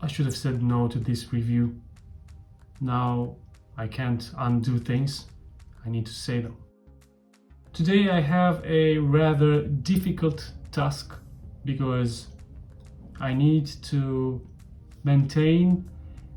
I should have said no to this review. Now I can't undo things. I need to say them. Today I have a rather difficult task because I need to maintain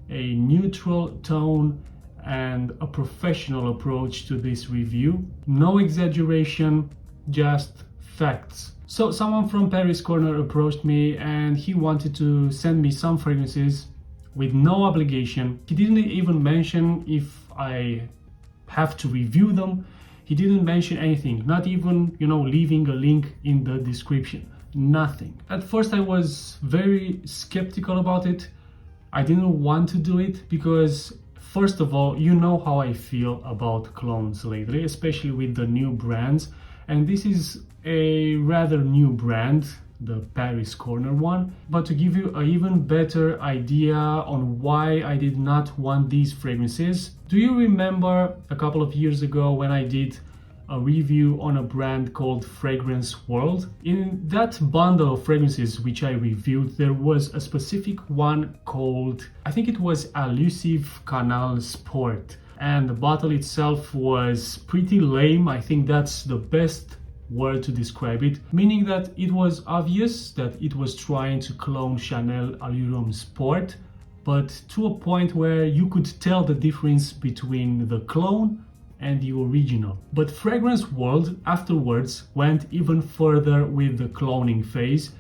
a neutral tone and a professional approach to this review. No exaggeration, just facts. So someone from Paris Corner approached me and he wanted to send me some fragrances with no obligation. He didn't even mention if I have to review them. He didn't mention anything, not even, leaving a link in the description. Nothing. At first I was very skeptical about it. I didn't want to do it because, first of all, you know how I feel about colognes lately, especially with the new brands. And this is a rather new brand, the Paris Corner one. But to give you an even better idea on why I did not want these fragrances, do you remember a couple of years ago when I did a review on a brand called Fragrance World? In that bundle of fragrances which I reviewed, there was a specific one called, I think it was Elusive Canal Sport, and the bottle itself was pretty lame. I think that's the best word to describe it, meaning that it was obvious that it was trying to clone Chanel Allure Sport, but to a point where you could tell the difference between the clone and the original. But Fragrance World afterwards went even further with the cloning phase,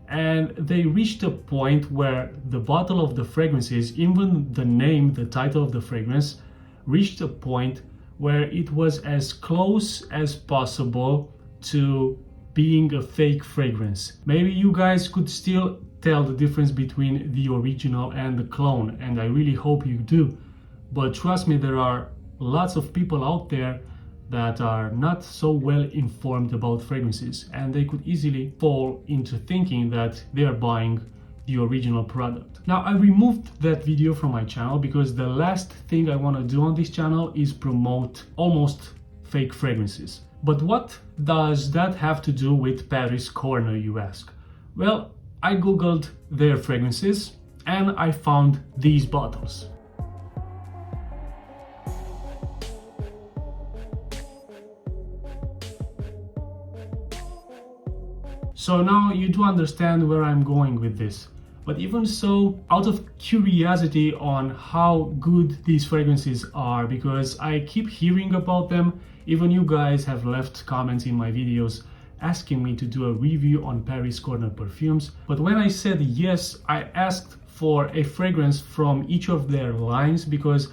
and they reached a point where the bottle of the fragrances, even the name, the title of the fragrance, reached a point where it was as close as possible to being a fake fragrance. Maybe you guys could still tell the difference between the original and the clone, and I really hope you do. But trust me, there are lots of people out there that are not so well informed about fragrances, and they could easily fall into thinking that they are buying the original product. Now, I removed that video from my channel because the last thing I want to do on this channel is promote almost fake fragrances. But what does that have to do with Paris Corner, you ask? Well, I googled their fragrances and I found these bottles. So now you do understand where I'm going with this. But even so, out of curiosity on how good these fragrances are, because I keep hearing about them, even you guys have left comments in my videos asking me to do a review on Paris Corner perfumes. But when I said yes, I asked for a fragrance from each of their lines because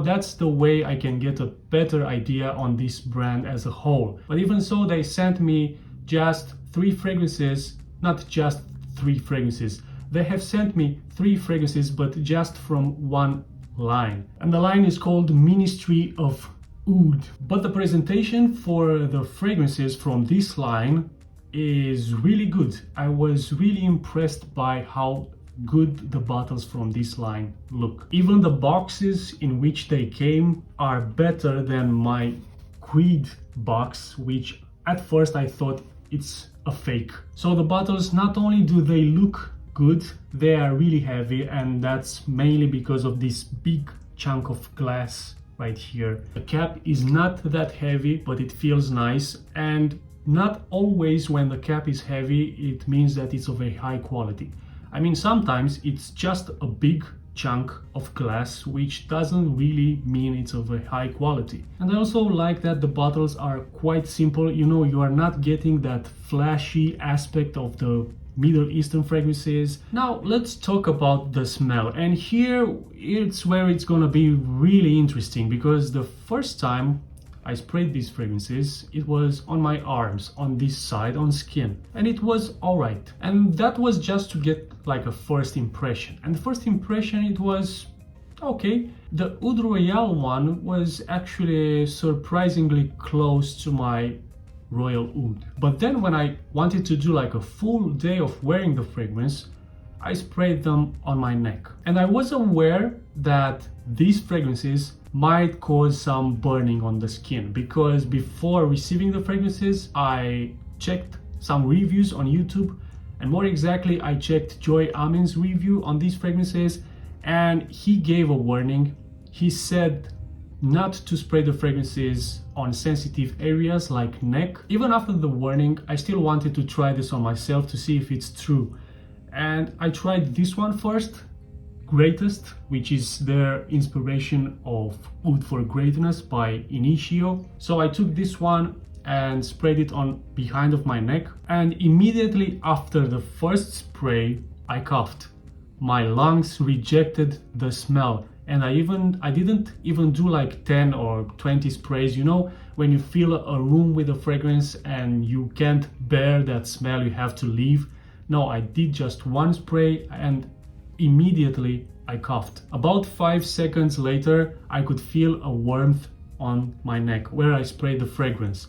that's the way I can get a better idea on this brand as a whole. But even so, they sent me just 3 fragrances, not just 3 fragrances. They have sent me 3 fragrances, but just from one line. And the line is called Ministry of Oud. But the presentation for the fragrances from this line is really good. I was really impressed by how good the bottles from this line look. Even the boxes in which they came are better than my Creed box, which at first I thought it's a fake. So the bottles, not only do they look good, they are really heavy, and that's mainly because of this big chunk of glass right here. The cap is not that heavy, but it feels nice, and not always when the cap is heavy it means that it's of a high quality. I mean, sometimes it's just a big chunk of glass, which doesn't really mean it's of a high quality. And I also like that the bottles are quite simple. You are not getting that flashy aspect of the Middle Eastern fragrances. Now let's talk about the smell, and here it's where it's gonna be really interesting, because the first time I sprayed these fragrances, it was on my arms, on this side, on skin, and it was alright. And that was just to get like a first impression. And the first impression, it was okay. The Oud Royal one was actually surprisingly close to my Royal Oud. But then when I wanted to do like a full day of wearing the fragrance, I sprayed them on my neck. And I was aware that these fragrances might cause some burning on the skin, because before receiving the fragrances I checked some reviews on YouTube, And more exactly, I checked Joy Amin's review on these fragrances, and he gave a warning. He said not to spray the fragrances on sensitive areas like neck. Even after the warning, I still wanted to try this on myself to see if it's true. And I tried this one first, Greatest, which is their inspiration of Oud for Greatness by Initio. So I took this one and sprayed it on behind of my neck, and immediately after the first spray I coughed. My lungs rejected the smell, and I didn't even do like 10 or 20 sprays. You know, when you fill a room with a fragrance and you can't bear that smell, you have to leave. No, I did just one spray and immediately I coughed. About 5 seconds later, I could feel a warmth on my neck where I sprayed the fragrance.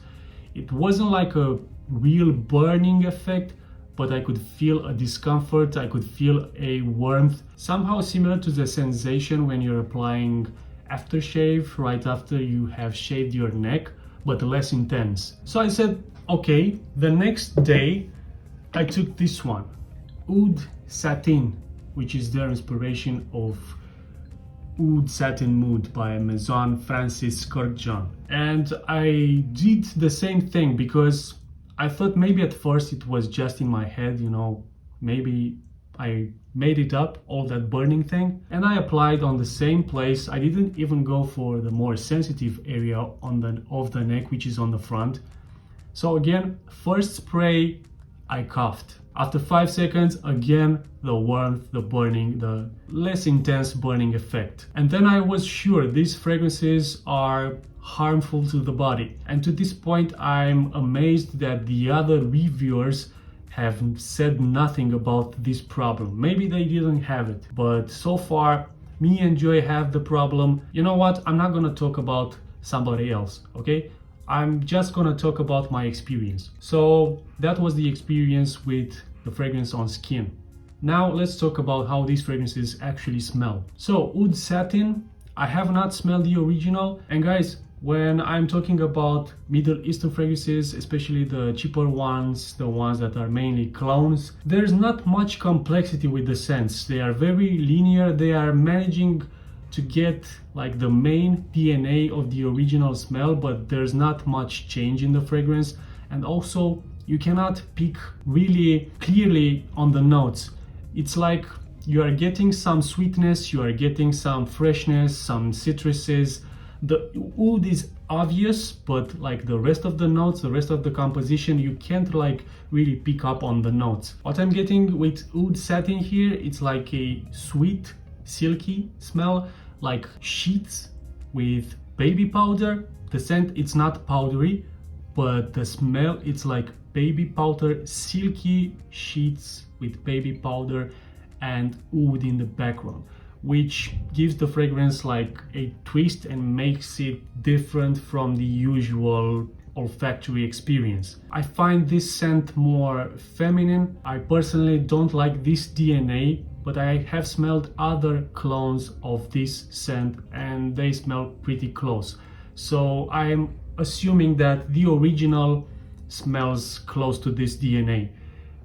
It wasn't like a real burning effect, but I could feel a discomfort, I could feel a warmth, somehow similar to the sensation when you're applying aftershave right after you have shaved your neck, but less intense. So I said, okay. The next day I took this one, Oud Satin, which is their inspiration of Oud Satin Mood by Maison Francis Kurkdjian. And I did the same thing because I thought maybe at first it was just in my head, you know, maybe I made it up, all that burning thing, and I applied on the same place. I didn't even go for the more sensitive area of the neck, which is on the front. So again, first spray, I coughed. After 5 seconds, again, the warmth, the burning, the less intense burning effect. And then I was sure these fragrances are harmful to the body. And to this point, I'm amazed that the other reviewers have said nothing about this problem. Maybe they didn't have it, but so far, me and Joy have the problem. You know what? I'm not gonna talk about somebody else, okay? I'm just gonna talk about my experience. So that was the experience with the fragrance on skin. Now let's talk about how these fragrances actually smell. So Oud Satin, I have not smelled the original. And guys, when I'm talking about Middle Eastern fragrances, especially the cheaper ones, the ones that are mainly clones, there's not much complexity with the scents. They are very linear. They are managing to get like the main DNA of the original smell, but there's not much change in the fragrance. And also you cannot pick really clearly on the notes. It's like you are getting some sweetness, you are getting some freshness, some citruses. The oud is obvious, but like the rest of the notes, the rest of the composition, you can't like really pick up on the notes. What I'm getting with Oud Satin here, it's like a sweet, silky smell, like sheets with baby powder. The scent, it's not powdery, but the smell, it's like baby powder, silky sheets with baby powder and oud in the background, which gives the fragrance like a twist and makes it different from the usual olfactory experience. I find this scent more feminine. I personally don't like this DNA, but I have smelled other clones of this scent and they smell pretty close. So I'm assuming that the original smells close to this DNA.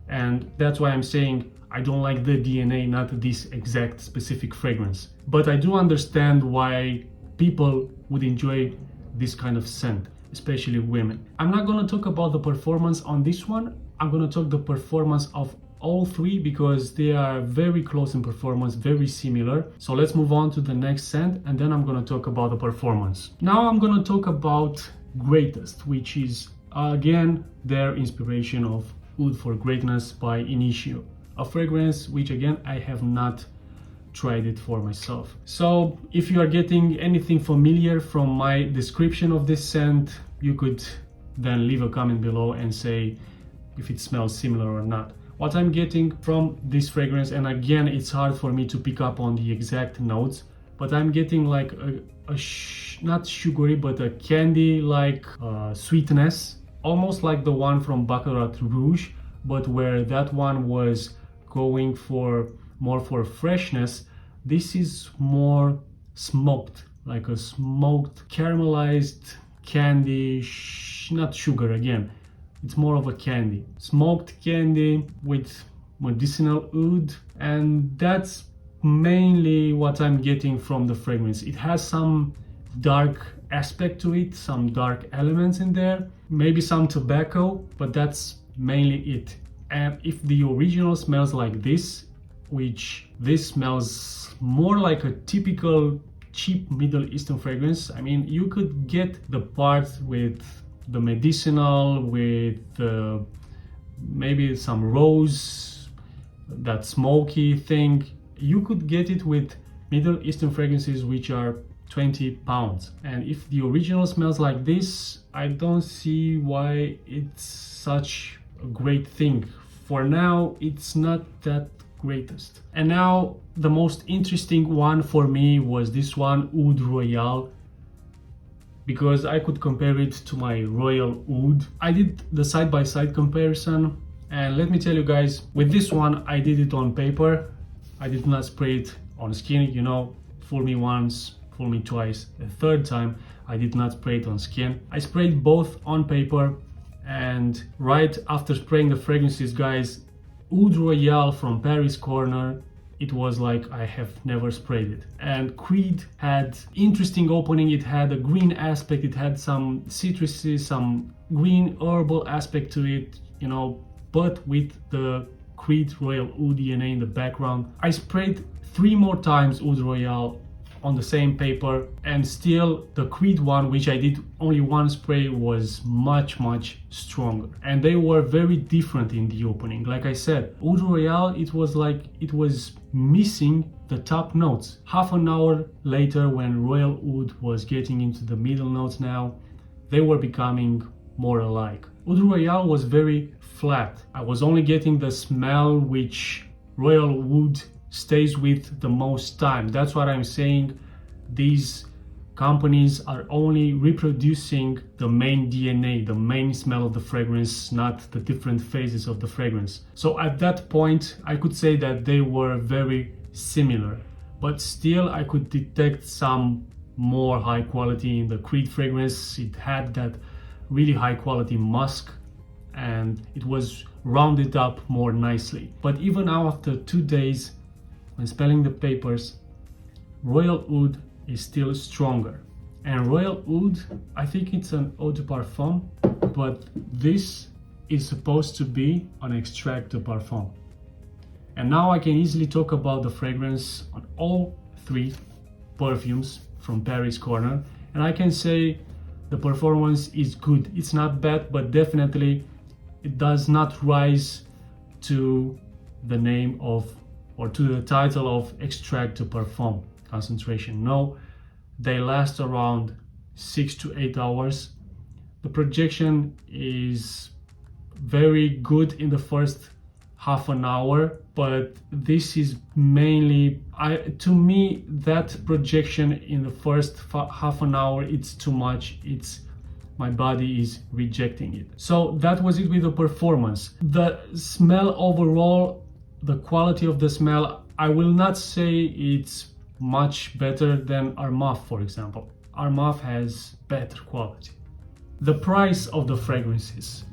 And that's why I'm saying I don't like the DNA, not this exact specific fragrance. But I do understand why people would enjoy this kind of scent, especially women. I'm not gonna talk about the performance on this one. I'm gonna talk the performance of all three because they are very close in performance, very similar. So let's move on to the next scent and then I'm gonna talk about the performance. Now I'm gonna talk about Greatest, which is again their inspiration of Oud for Greatness by Initio. A fragrance which again I have not tried it for myself. So if you are getting anything familiar from my description of this scent, you could then leave a comment below and say if it smells similar or not. What I'm getting from this fragrance, and again it's hard for me to pick up on the exact notes, but I'm getting like not sugary but a candy like sweetness, almost like the one from Baccarat Rouge, but where that one was going for more for freshness, this is more smoked, like a smoked caramelized candy, not sugar again. It's more of a candy, smoked candy with medicinal oud, and that's mainly what I'm getting from the fragrance. It has some dark aspect to it, some dark elements in there, maybe some tobacco, but that's mainly it. And if the original smells like this, which this smells more like a typical cheap Middle Eastern fragrance, I mean, you could get the part with the medicinal, with maybe some rose, that smoky thing. You could get it with Middle Eastern fragrances which are 20 pounds. And if the original smells like this, I don't see why it's such a great thing. For now, it's not that greatest. And now the most interesting one for me was this one, Oud Royal, because I could compare it to my Royal Oud. I did the side-by-side comparison, and let me tell you guys, with this one I did it on paper. I did not spray it on skin, you know, fool me once, fool me twice. The third time I did not spray it on skin. I sprayed both on paper, and right after spraying the fragrances, guys, Oud Royal from Paris Corner, it was like I have never sprayed it. And Creed had interesting opening. It had a green aspect, it had some citrusy, some green herbal aspect to it, you know, but with the Creed Royal Oud DNA in the background. I sprayed 3 more times Oud Royal on the same paper, and still the Creed one, which I did only one spray, was much stronger. And they were very different in the opening. Like I said, Oud Royal, it was like it was missing the top notes. Half an hour later, when Royal Oud was getting into the middle notes now, they were becoming more alike. Oud Royal was very flat. I was only getting the smell which Royal Oud stays with the most time. That's what I'm saying. These companies are only reproducing the main DNA, the main smell of the fragrance, not the different phases of the fragrance. So at that point, I could say that they were very similar, but still I could detect some more high quality in the Creed fragrance. It had that really high quality musk, and it was rounded up more nicely. But even now, after 2 days, when smelling the papers, Royal Oud is still stronger. And Royal Oud, I think it's an eau de parfum, but this is supposed to be an extrait de parfum. And now I can easily talk about the fragrance on all 3 perfumes from Paris Corner, and I can say the performance is good. It's not bad, but definitely it does not rise to the name of, or to the title of extrait de parfum concentration. No, they last around 6 to 8 hours. The projection is very good in the first half an hour, but this is mainly, to me, that projection in the first half an hour, it's too much. My body is rejecting it. So that was it with the performance. The smell overall, the quality of the smell, I will not say it's much better than Armaf, for example. Armaf has better quality. The price of the fragrances.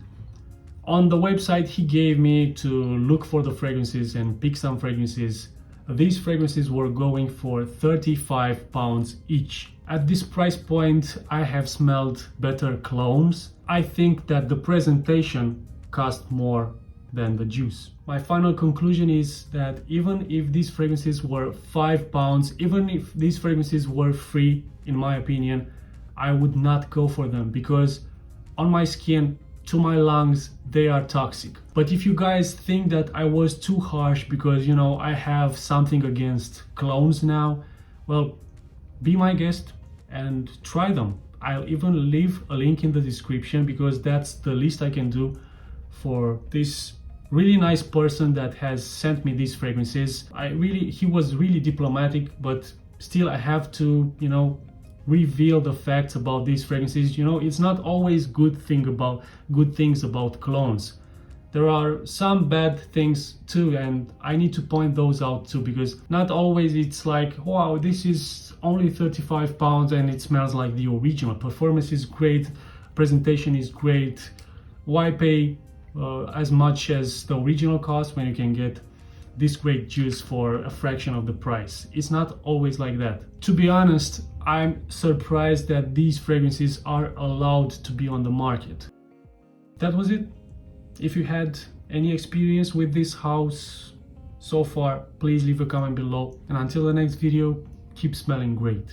On the website he gave me to look for the fragrances and pick some fragrances, these fragrances were going for 35 pounds each. At this price point, I have smelled better colognes. I think that the presentation cost more than the juice. My final conclusion is that even if these fragrances were 5 pounds, even if these fragrances were free, in my opinion, I would not go for them, because on my skin, to my lungs, they are toxic. But if you guys think that I was too harsh because, you know, I have something against colognes now, well, be my guest and try them. I'll even leave a link in the description, because that's the least I can do for this really nice person that has sent me these fragrances. He was really diplomatic, but still I have to, you know, reveal the facts about these fragrances. You know, it's not always good things about colognes. There are some bad things too, and I need to point those out too, because not always it's like, wow, this is only 35 pounds and it smells like the original. Performance is great, presentation is great. Why pay as much as the original cost when you can get this great juice for a fraction of the price. It's not always like that. To be honest, I'm surprised that these fragrances are allowed to be on the market. That was it. If you had any experience with this house so far, please leave a comment below. And until the next video, keep smelling great.